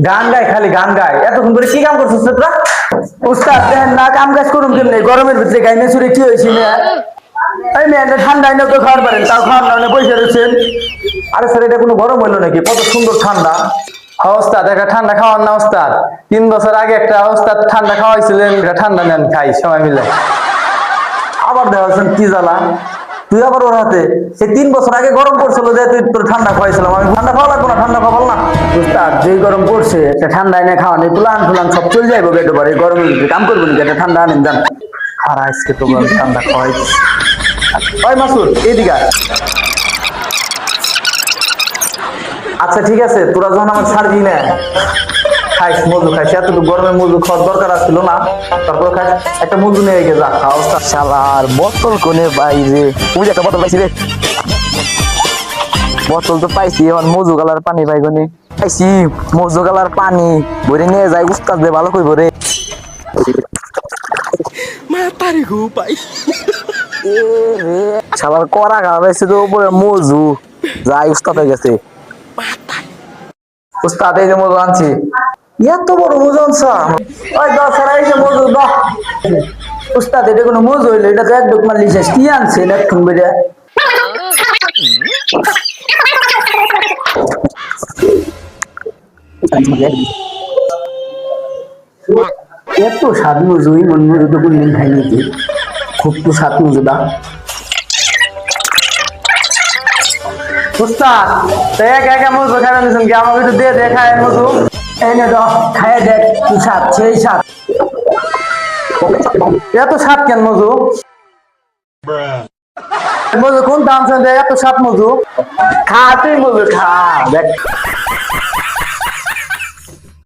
গান গায়, খালি গান গায়। এতক্ষণ ধরে কি কাম করছিস তোরা? উস্তাদ দেখেন না, কাম কাজ করুন কেমনে? গরমের ভিতরে গাইনে চুরে কি হয়েছি না? এই মেয়ে ঠান্ডা আইনে তো খাওয়ার পারেন, তাও খাওয়ার না বসে রয়েছেন। আরে স্যার, এটা কোনো গরম হইলো নাকি? কত সুন্দর ঠান্ডা। হ্যাঁ ওস্তাদ, একটা ঠান্ডা খাওয়ান না ওস্তাদ। 3 বছর আগে একটা ওস্তাদ ঠান্ডা খাওয়াইছিলেন, এটা ঠান্ডা নেন খাই সবাই মিলে। আবার দেখাচ্ছেন কি জ্বালা। তুই আবার ওর হাতে সে 3 বছর আগে গরম পড়ছিল যে তুই তোর ঠান্ডা খাওয়াইছিলাম, আমি ঠান্ডা খাওয়া লাগবো না, ঠান্ডা খাওয়াল না। উস্তাদ যেই গরম পড়ছে, একটা ঠান্ডা এনে খাওয়ানি প্লান ফুলান সব চলে যাইবো বেটো পারে, গরমের ভিতরে কাম করবো নাকি? একটা ঠান্ডা আনেন যান। আর আজকে তো ঠান্ডা খাওয়াই। ওই মাসুদ এইদিকে আয়। আচ্ছা ঠিক আছে, তোরা যখন আমার ছাড়বি না, খাইস মজু খাইস, এতটুকু গরমে মজু খাওয়ার দরকার আসছিল না। তারপর খাইস, একটা মজু নিয়ে গিয়ে যা খাওয়া। শালার বোতল কোনে বাইরে, ওই একটা বোতল পাইছি রে। বোতল তো পাইছি, এখন মজু গালার পানি পাইগনি পাইছি। মজু গালার পানি ভরে নিয়ে যাই, উস্তাদ দে ভালো কইব রে। মাতারি গো পাই শালার করা খাওয়াইছে তো উপরে মজু, যাই উস্তাদ হয়ে গেছে। উস্তাদ এই যে মজু আনছি। এত বড় মজু আনছা? ওই দশ এই যে মজু দশ। উস্তাদ এটা কোনো মজু হইলো? এটা তো এক ডুক মারলি শেষ। কি আনছেন এখন বেড়ে? এত স্বাদ মজু, মন মজু তো কোনদিন খাইনি কি? খুব তো স্বাদ মজুদা। উস্তাদ এক একা মজু খাই নিয়েছেন কি? আমাকে তো দিয়ে দেখায় মজু। এনে দাও, খাইয়ে দেখ কি স্বাদ, সেই স্বাদ। এত স্বাদ কেন মজু? মজু কোন দাম এত স্বাদ মজু? খা তুই মজু খা দেখ।